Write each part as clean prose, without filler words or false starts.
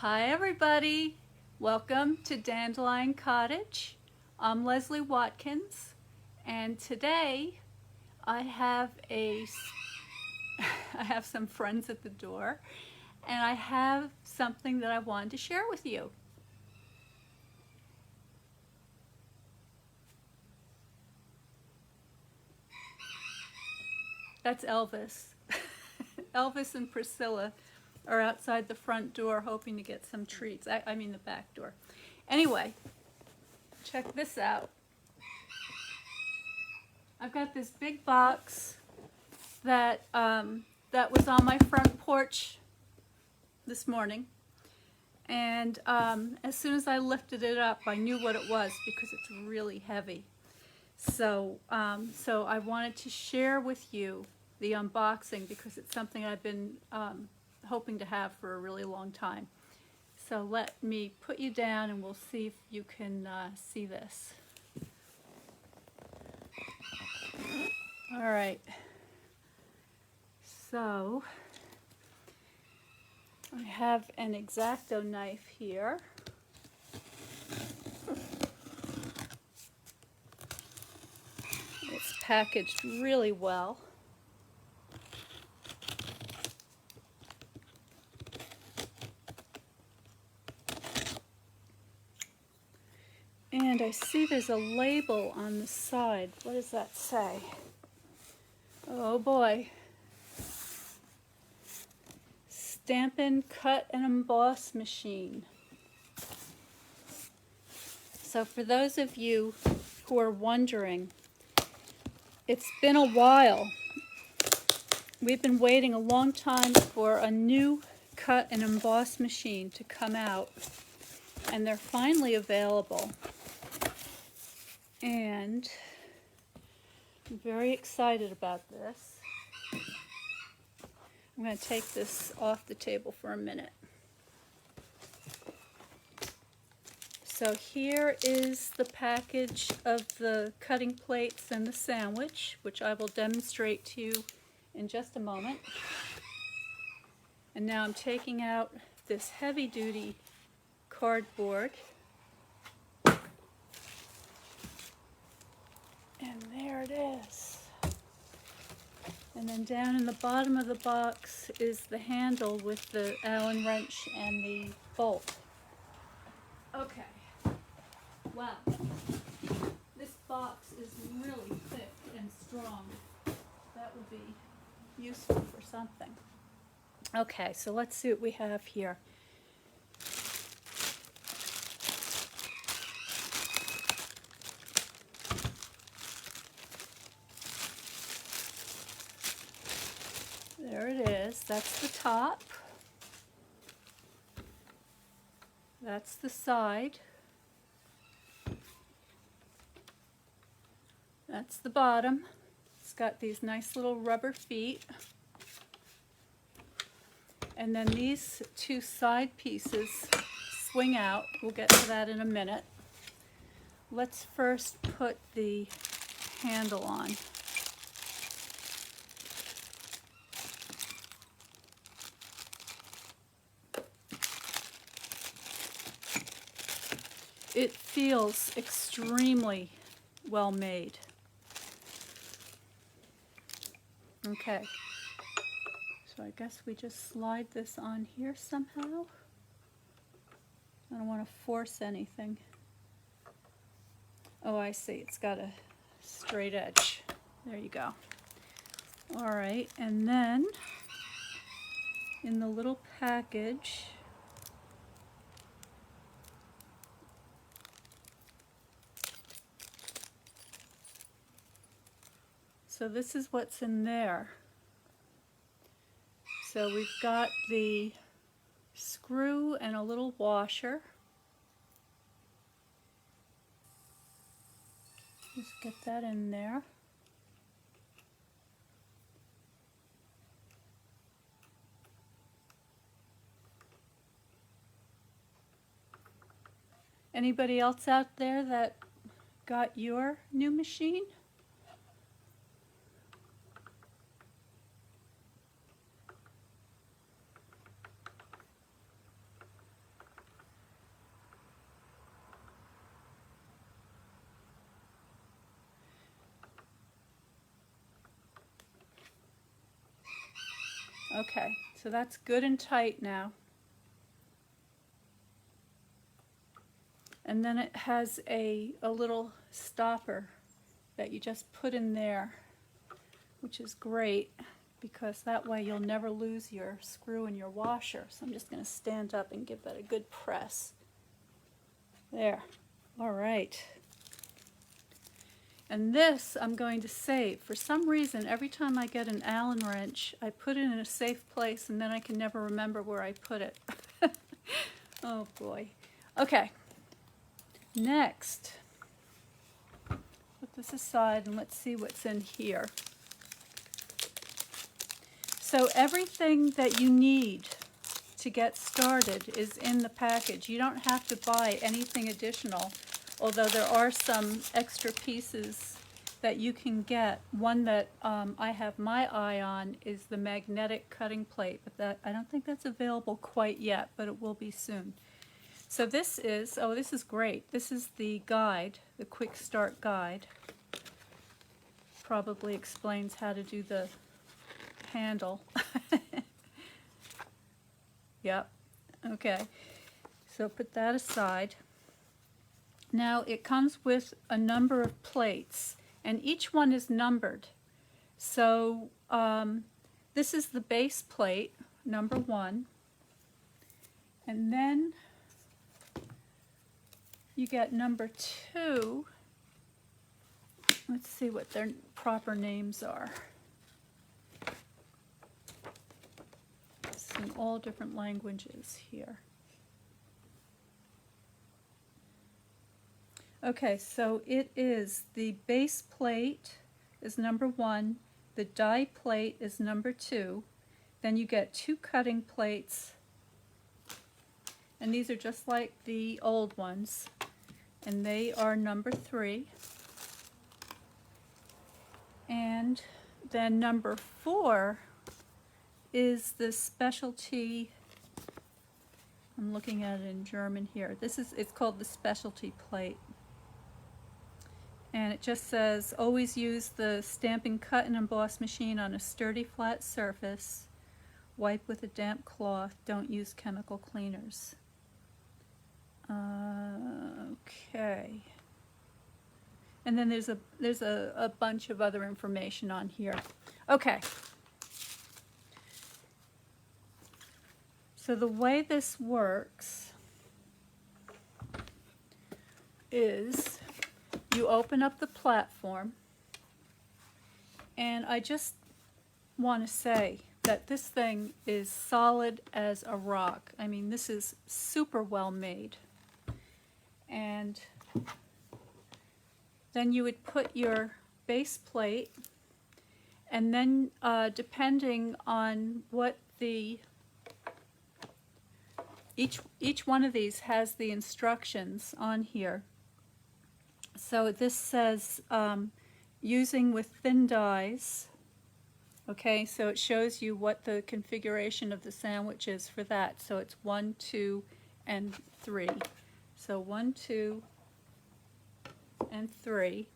Hi everybody, welcome to Dandelion Cottage. I'm Leslie Watkins, and today I have I have some friends at the door, and I have something that I wanted to share with you. That's Elvis. Elvis and Priscilla are outside the front door hoping to get some treats. I mean the back door. Anyway, check this out. I've got this big box that was on my front porch this morning, and as soon as I lifted it up, I knew what it was because it's really heavy. So I wanted to share with you the unboxing because it's something I've been hoping to have for a really long time. So let me put you down and we'll see if you can see this. All right. So I have an X-Acto knife here. It's packaged really well. And I see there's a label on the side. What does that say? Oh boy. Stampin' Cut and Emboss Machine. So for those of you who are wondering, it's been a while. We've been waiting a long time for a new cut and emboss machine to come out, and they're finally available. And I'm very excited about this. I'm going to take this off the table for a minute. So here is the package of the cutting plates and the sandwich, which I will demonstrate to you in just a moment. And now I'm taking out this heavy-duty cardboard. And there it is. And then down in the bottom of the box is the handle with the Allen wrench and the bolt. Okay. Wow. This box is really thick and strong. That would be useful for something. Okay, so let's see what we have here. There it is. That's the top. That's the side. That's the bottom. It's got these nice little rubber feet. And then these two side pieces swing out. We'll get to that in a minute. Let's first put the handle on. It feels extremely well made. Okay, so I guess we just slide this on here somehow. I don't want to force anything. Oh, I see, it's got a straight edge. There you go. All right, and then in the little package, so this is what's in there. So we've got the screw and a little washer. Just get that in there. Anybody else out there that got your new machine? Okay, so that's good and tight now. And then it has a little stopper that you just put in there, which is great because that way you'll never lose your screw in your washer. So I'm just going to stand up and give that a good press. There. All right. And this I'm going to save. For some reason, every time I get an Allen wrench, I put it in a safe place and then I can never remember where I put it. Oh boy. Okay. Next, put this aside and let's see what's in here. So everything that you need to get started is in the package. You don't have to buy anything additional, although there are some extra pieces that you can get. One that I have my eye on is the magnetic cutting plate, but I don't think that's available quite yet, but it will be soon. So this is, oh, this is great. This is the guide, the quick start guide. Probably explains how to do the handle. Yep. Okay. So put that aside. Now it comes with a number of plates, and each one is numbered. So this is the base plate, number 1. And then you get number 2. Let's see what their proper names are. It's in all different languages here. Okay, so it is the base plate is number 1, the die plate is number 2, then you get 2 cutting plates, and these are just like the old ones, and they are number 3. And then number 4 is the specialty, I'm looking at it in German here. It's called the specialty plate. And it just says, always use the stamping cut and emboss machine on a sturdy flat surface. Wipe with a damp cloth. Don't use chemical cleaners. Okay. And then there's a bunch of other information on here. Okay. So the way this works is you open up the platform, and I just want to say that this thing is solid as a rock. I mean, this is super well made. And then you would put your base plate, and then depending on what each one of these has the instructions on here. So this says using with thin dies. Okay, so it shows you what the configuration of the sandwich is for that. So it's 1, 2, and 3. So 1, 2, and 3.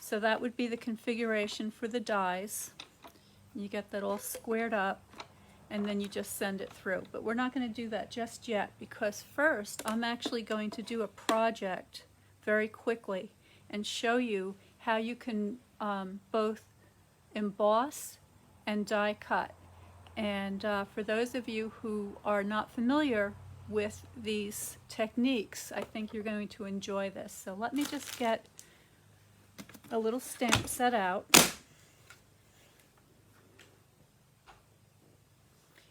So that would be the configuration for the dies. You get that all squared up, and then you just send it through. But we're not going to do that just yet, because first I'm actually going to do a project very quickly and show you how you can both emboss and die cut. And for those of you who are not familiar with these techniques, I think you're going to enjoy this. So let me just get a little stamp set out.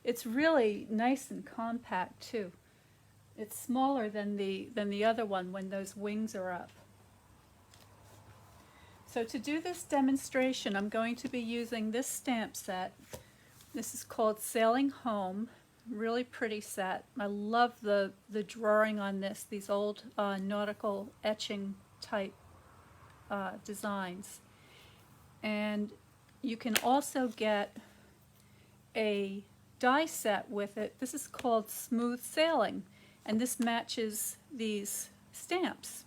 It's really nice and compact too. It's smaller than the other one when those wings are up. So to do this demonstration, I'm going to be using this stamp set. This is called Sailing Home. Really pretty set. I love the drawing on this, these old nautical etching type designs. And you can also get a die set with it. This is called Smooth Sailing, and this matches these stamps.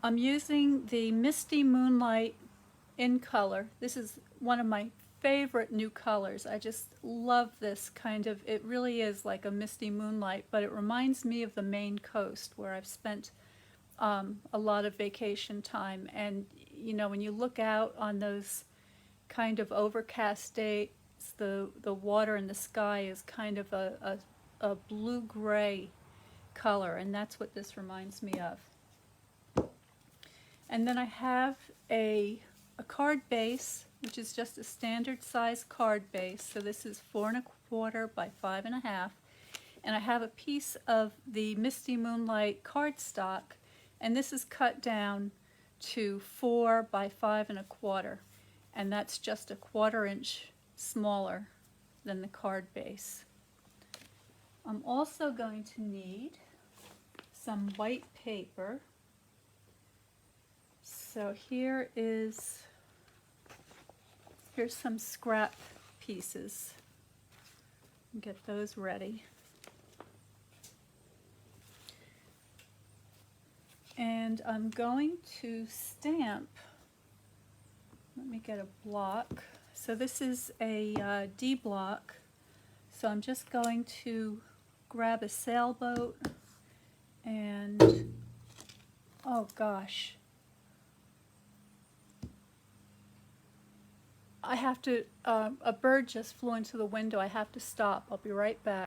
I'm using the Misty Moonlight in color. This is one of my favorite new colors. I just love this kind of, it really is like a misty moonlight, but it reminds me of the Maine coast where I've spent a lot of vacation time. And you know, when you look out on those kind of overcast days, the water in the sky is kind of a blue-gray color, and that's what this reminds me of. And then I have a card base, which is just a standard size card base. So this is 4¼ by 5½. And I have a piece of the Misty Moonlight cardstock, and this is cut down to 4 by 5¼ and that's just a 1/4 inch smaller than the card base. I'm also going to need some white paper. So here's some scrap pieces. Get those ready. And I'm going to stamp. Let me get a block. So this is a D block. So I'm just going to grab a sailboat and, oh gosh, I have to, a bird just flew into the window. I have to stop. I'll be right back.